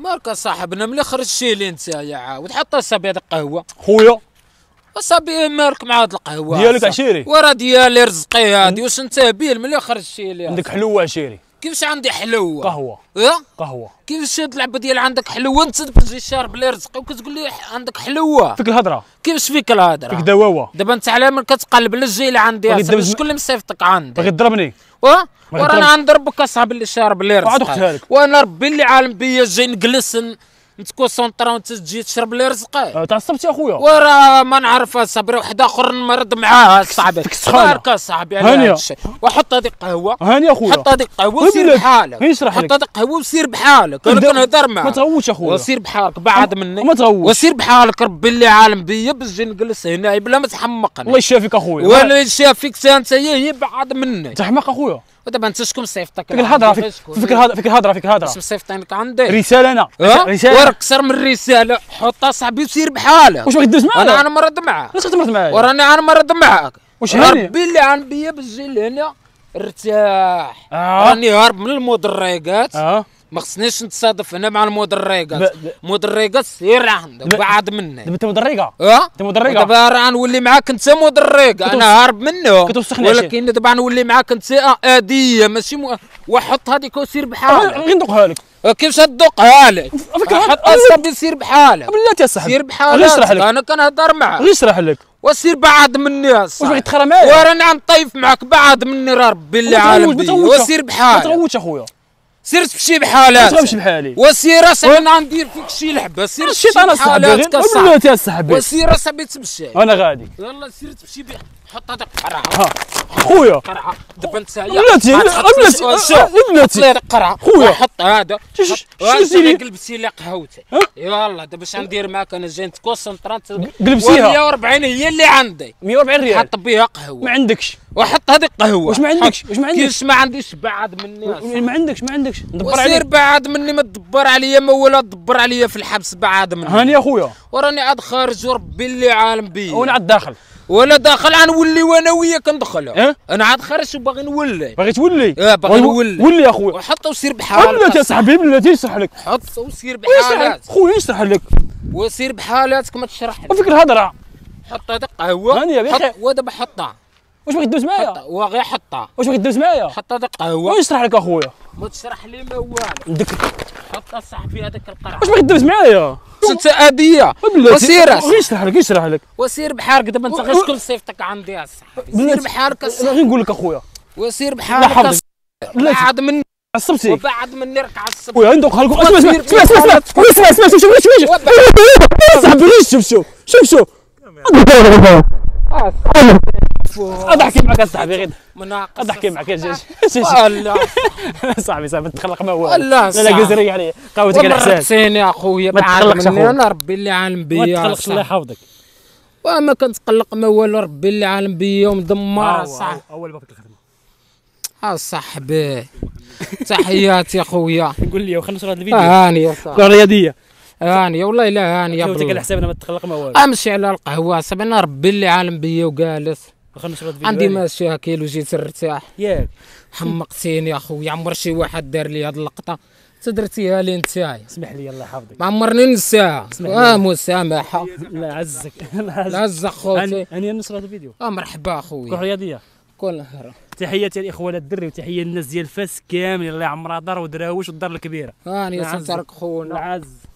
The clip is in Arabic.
مالك صاحبنا ملي خرج شيلي انت يا عاود حط الصبي هذا القهوه خويا الصبي مالك مع هاد القهوه ديالك عشيري ورا ديالي رزقي هادي واش انت بيل ملي خرج شيلي عندك حلوه عشيري كيفاش عندي حلوه قهوه قهوه كيفاش هاد اللعبه ديال عندك حلوه انت تجي شارب لي رزقي وكتقول لي عندك حلوه فيك الهضره كيفاش فيك الهضره فيك دواوه دابا انت على من كتقلب للجي اللي عندي شكون اللي مصيفطك عندي باغي تضربني ورانا عند ربك اصاحبي اللي شارب لي رزقي وانا ربي اللي عالم بيا جاي نجلس نتكونسونطرا وانت تجي تشرب لي رزقي تعصبت يا خويا وراه ما نعرف صبري واحد اخر نمرض معاه صاحبي بارك اصاحبي على هذا الشيء وحط هذيك قهوه هاني يا خويا حط هذيك قهوه وسير بحالك حط هذيك قهوه وسير بحالك انا كنهضر معاك ما تغوتش يا خويا وسير بحالك بعد مني ما تغوتش وسير بحالك ربي اللي عالم بيا باش نجي نجلس هنا بلا ما تحمقني الله يشافيك اخويا ولا يشافيك انت هي بعد مني تحمق اخويا ودابا انت شكون صيفطك فيك الهضره فيك الهضره باش مصيفطينك عندي رساله انا رساله اكثر من رساله حطها صاحبي وسير بحالك واش باغي تدوز معايا انا مرض معاك علاش كتمرض معايا وراني انا مرض معاك واش هاني ربي اللي عن بيا باش تجي لهنا ارتاح راني هارب من المدريقات ما خصنيش نتصادف هنا مع المدريقات مدريقات سير عندك بعد مني دابا انت مدريقه انت مدريقه دابا راه نولي معاك انت مدريقه انا هارب منهم ولكن دابا نولي معاك انت عاديه ماشي وحط هذيك وسير بحالك غير ندوقها لك كيفاش تدوقها لك حط الصبي سير بحالك بلاتي يا صاحبي سير بحالك انا كنهضر معاك غير نشرح لك وسير بعد مني واش باغي تخرى معايا وراني غنطيف معاك بعد مني راه ربي اللي عالم بيا وسير بحالك ما تغوتش اخويا سير تمشي بحالك ما تغوتش بحالي وسير اصاحبي انا غندير فيك شي لعبه سير الشيطان اصاحبي بلاتي يا صاحبي وسير اصاحبي تمشي انا غادي يلا سير تمشي حط هذاك قرعه خويا قرعه دابا انت بلاتي بلاتي قرعه خويا حط هذا شنو ديري قلبتي لي قهوتي يلا دابا اش ندير معاك انا جاي نتكونسونطرا قلبتيها 140 هي اللي عندي 140 ريال حط بها قهوه ما عندكش وحط هذيك قهوه واش ما عندكش كيفاش ما عنديش بعد مني ما عندكش ندبر عليك سير بعد مني ما تدبر عليا ما ولا تدبر عليا في الحبس بعد مني هاني يا خويا وراني عاد خارج وربي اللي عالم بيا وانا عاد داخل ولا داخل غنولي وانا وياك ندخل انا عاد خارج وباغي نولي باغي تولي باغي نولي ولي يا خويا وحط وسير بحالك بلاتي يا صاحبي بلاتي نشرح لك حط وسير بحالك خويا نشرح لك وسير بحالاتك ما تشرح لي وفيك الهضره حط هذيك قهوه هاني يا بخير ودابا حطها واش باغي تدوز معايا وغير حطها واش باغي تدوز معايا حط هذيك قهوه ونشرح لك اخويا ما تشرح لي ما والو ندك حط صاحبي هذاك القرعه واش باغي تدوز معايا انت اديه وسير نشرح لك وسير بحالك دابا انت غير شكون صيفطك عندي يا صاحبي سير بحالك غير نقول لك اخويا وسير بحالك بعد مني عصبتي وبعد مني راك عصبتي خويا ندوقها لكم اسمع صاحبي شوف اضحكي معك صاحبي غير اضحكي معك لا صاحبي تخلق ما والو لا قزري يعني قهوتك الاحساس سيني يا خويا بعد مني انا ربي اللي عالم بيا ما تقلقش الله يحفظك وما كنتقلق ما والو ربي اللي عالم بيا ومدمر صاحبي اول ما فيك الخدمه صاحبي تحياتي يا خويا قول لي وخلينا نشوف هذا الفيديو هاني يا صاحبي رياضيه هاني والله لا هاني يا قهوتك الحساب انا ما تقلق ما والو امشي على القهوه صاحبي انا ربي اللي عالم بيا وجالس خلينا نشوف هذا الفيديو عندي ماشي كيلو جيت نرتاح ياك حمقتيني يا خويا عمر شي واحد دار لي هاد اللقطه تدرتيها لي نتايا اسمح لي الله يحفظك ما عمرني ننساها مسامحه لا عزك لا عز خوتي هاني نشر هذا الفيديو مرحبا اخويا كره رياضيه كل نهار تحياتي للاخوه الدري وتحيه للناس ديال فاس كامل اللي عمرها دار ودراوش والدار الكبيره هاني سنترك خونا العز